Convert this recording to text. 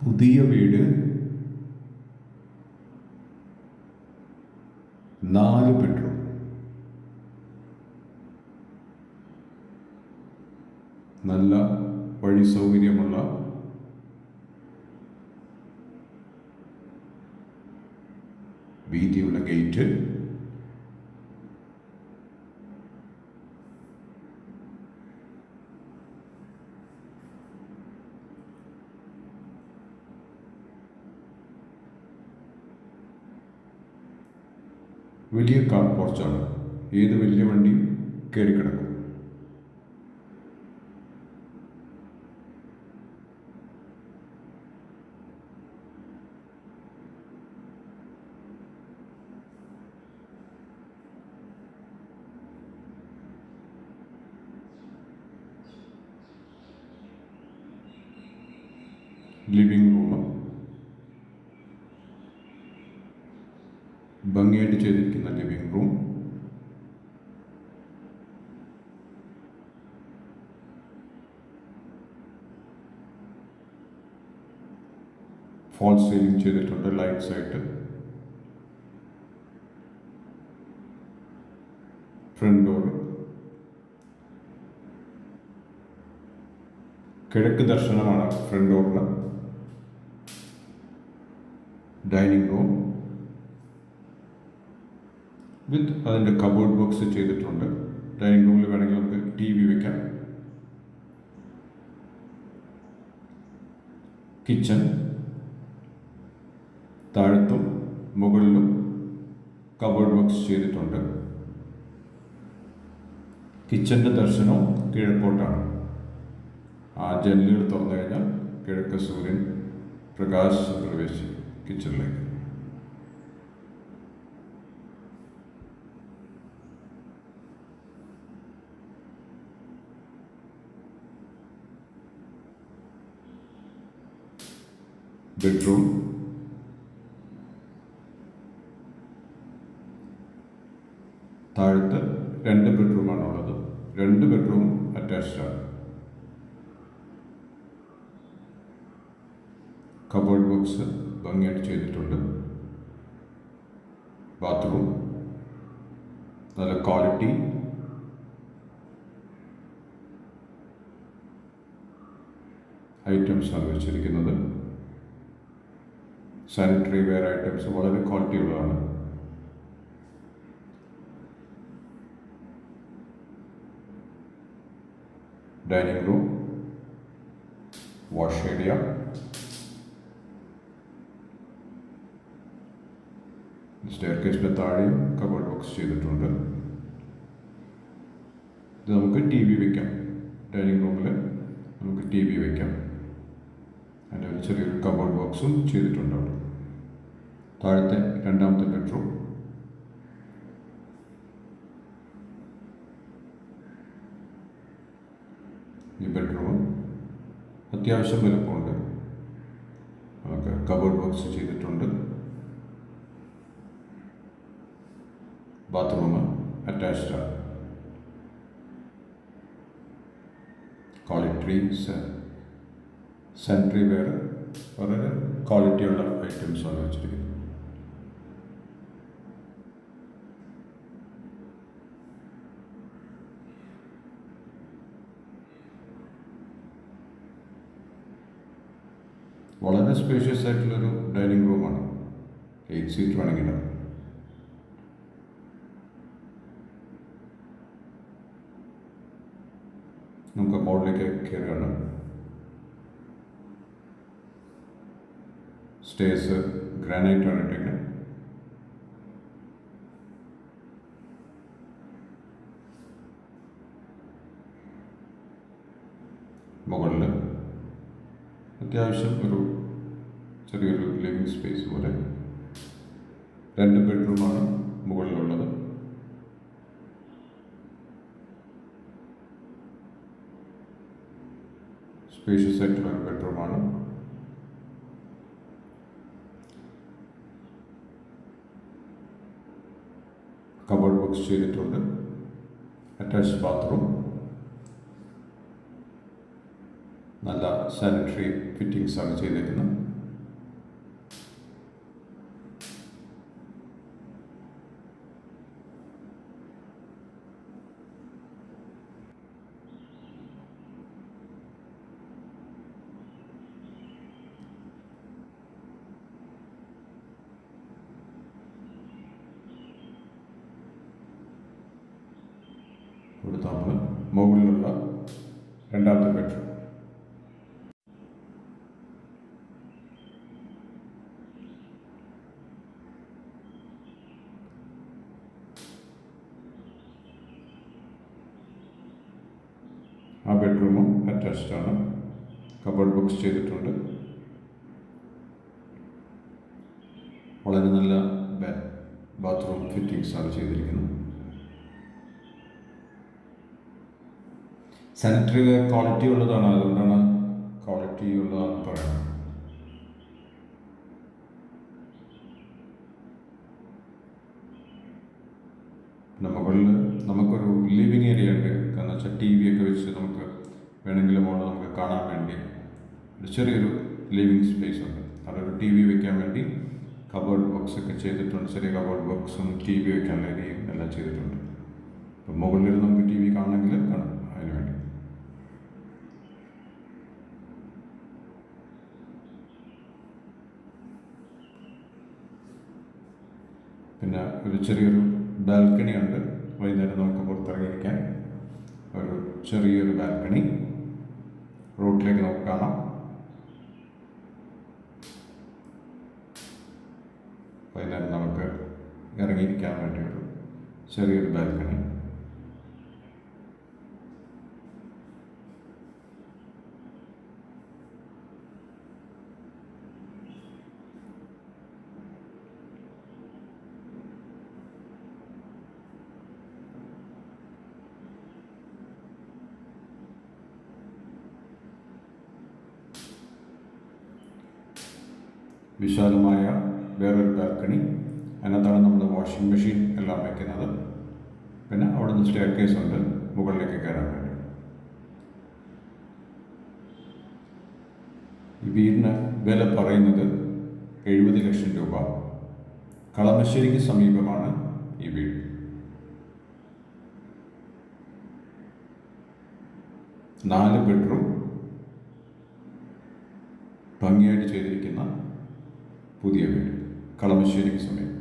പുതിയ വീട് 4 ബെഡ്റൂം, നല്ല വഴി സൗകര്യമുള്ള വീതിയുള്ള ഗേറ്റ്, വലിയ കാർ പോർച്ചാണ്. ഏത് വലിയ വണ്ടിയും കയറി കിടക്കും. ലിവിംഗ് റൂം ഭംഗിയായിട്ട് ചെയ്തിരിക്കുന്ന ലിവിംഗ് റൂം, ഫോൾ സീലിംഗ് ചെയ്തിട്ടുണ്ട്. ലൈറ്റ്സ് ആയിട്ട് ഫ്രണ്ട് ഡോർ, കിഴക്ക് ദർശനമാണ് ഫ്രണ്ട് ഡോറിന്. ഡൈനിങ് റൂം വിത്ത് അതിൻ്റെ കബോർഡ് ബോക്സ് ചെയ്തിട്ടുണ്ട്. ഡൈനിങ് റൂമിൽ വേണമെങ്കിൽ നമുക്ക് TV വെക്കാം. കിച്ചൺ താഴത്തും മുകളിലും കബോർഡ് ബോക്സ് ചെയ്തിട്ടുണ്ട്. കിച്ചൻ്റെ ദർശനവും കിഴക്കോട്ടാണ്. ആ ജനലുകൾ തുറന്നു കഴിഞ്ഞാൽ കിഴക്ക് സൂര്യൻ പ്രകാശം പ്രവേശിക്കും കിച്ചണിലേക്ക്. ബെഡ്റൂം താഴത്ത് 2 ബെഡ്റൂമാണുള്ളത്. 2 ബെഡ്റൂം അറ്റാച്ച്ഡാണ്. കബോർഡ് ബോക്സ് ഭംഗിയായിട്ട് ചെയ്തിട്ടുണ്ട്. ബാത്റൂം നല്ല ക്വാളിറ്റി ഐറ്റംസാണ് വെച്ചിരിക്കുന്നത്. സാനിറ്ററി വെയർ ഐറ്റംസ് വളരെ ക്വാളിറ്റി ഉള്ളതാണ്. ഡൈനിങ് റൂം, വാഷ് ഏരിയ, സ്റ്റെയർകേസിൻ്റെ താഴെയും കബോർഡ് ബോക്സ് ചെയ്തിട്ടുണ്ട്. ഇത് നമുക്ക് TV വയ്ക്കാം. ഡൈനിങ് റൂമിൽ നമുക്ക് TV വയ്ക്കാം. അതിൻ്റെ ഒരു ചെറിയൊരു കബോർഡ് ബോക്സും ചെയ്തിട്ടുണ്ട് അവിടെ. താഴത്തെ 2ാമത്തെ ബെഡ്റൂം, ഈ ബെഡ്റൂം അത്യാവശ്യം വലുപ്പമുണ്ട്. നമുക്ക് കബോർഡ് ബോക്സ് ചെയ്തിട്ടുണ്ട്. ബാത്റൂം അറ്റാച്ച്ഡാണ്. ക്വാളിറ്റി സാനിറ്ററി വെയർ വളരെ ക്വാളിറ്റിയുള്ള ഐറ്റംസാണ് വെച്ചിരിക്കുന്നത്. വളരെ സ്പേഷ്യസ് ആയിട്ടുള്ളൊരു ഡൈനിങ് റൂമാണ്. 8 സീറ്റ് വേണമെങ്കിൽ നമുക്ക് മോളിലേക്ക് കയറുകയാണ്. സ്റ്റേഴ്സ് ഗ്രാനൈറ്റ് ആണ് ഇട്ടേക്കുന്നത്. മുകളിൽ അത്യാവശ്യം ഒരു ചെറിയൊരു ലിവിങ് സ്പേസ് പോലെ 2 ബെഡ്റൂമാണ് മുകളിലുള്ളത്. സ്പേഷ്യസ് ആയിട്ടുള്ള ഒരു ബെഡ്റൂമാണ്. കബോർഡ് ബോക്സ് ചെയ്തിട്ടുണ്ട്. അറ്റാച്ച്ഡ് ബാത്റൂം, നല്ല സാനിറ്ററി ഫിറ്റിങ്സ് ആണ് ചെയ്തിരിക്കുന്നത്. മുകളിലുള്ള രണ്ടാമത്തെ ബെഡ്റൂം. ആ ബെഡ്റൂമും അറ്റാച്ച്ഡ് ആണ്. കബോർഡ് ബോക്സ് ചെയ്തിട്ടുണ്ട്. വളരെ നല്ല ബാത്റൂം ഫിറ്റിങ്സ് ആണ് ചെയ്തിരിക്കുന്നത്. സാനിറ്ററി വെയർ ക്വാളിറ്റി ഉള്ളതാണ്, അതുകൊണ്ടാണ് ക്വാളിറ്റി ഉള്ളതാണെന്ന് പറയുന്നത്. പിന്നെ മുകളിൽ നമുക്കൊരു ലിവിങ് ഏരിയ ഉണ്ട്. കാരണം വെച്ചാൽ ടി വി ഒക്കെ വെച്ച് നമുക്ക് വേണമെങ്കിൽ മുകളിൽ നമുക്ക് കാണാൻ വേണ്ടി ഒരു ചെറിയൊരു ലിവിങ് സ്പേസ് ഉണ്ട്. അതൊരു ടി വി വെക്കാൻ വേണ്ടി കബോർഡ് ബോക്സ് ഒക്കെ ചെയ്തിട്ടുണ്ട്. ചെറിയ കബോർഡ് ബോക്സും ടി വി വെക്കാനുള്ള ഏരിയയും എല്ലാം ചെയ്തിട്ടുണ്ട്. അപ്പം മുകളിൽ നമുക്ക് ടി വി കാണണമെങ്കിൽ കാണാം, അതിന് വേണ്ടി. പിന്നെ ഒരു ചെറിയൊരു ബാൽക്കണി ഉണ്ട്. വൈകുന്നേരം നമുക്ക് പുറത്തിറങ്ങിയിരിക്കാൻ ഒരു ചെറിയൊരു ബാൽക്കണി. റോഡിലേക്ക് നമുക്ക് കാണാം. വൈകുന്നേരം നമുക്ക് ഇറങ്ങിയിരിക്കാൻ വേണ്ടിയൊരു ചെറിയൊരു ബാൽക്കണി. വിശാലമായ വേറൊരു ബാൽക്കണി. അതിനകത്താണ് നമ്മൾ വാഷിംഗ് മെഷീൻ എല്ലാം വയ്ക്കുന്നത്. പിന്നെ അവിടെ നിന്ന് സ്റ്റെയർ കേസ് ഉണ്ട് മുകളിലേക്ക് കയറാൻ വേണ്ടി. ഈ വീടിന് വില പറയുന്നത് 70 ലക്ഷം രൂപ. കളമശ്ശേരിക്ക് സമീപമാണ് ഈ വീട്. നാല് ബെഡ്റൂം ഭംഗിയായിട്ട് ചെയ്തിരിക്കുന്ന പുതിയ വീട് കളമശ്ശേരിക്ക് സമീപം.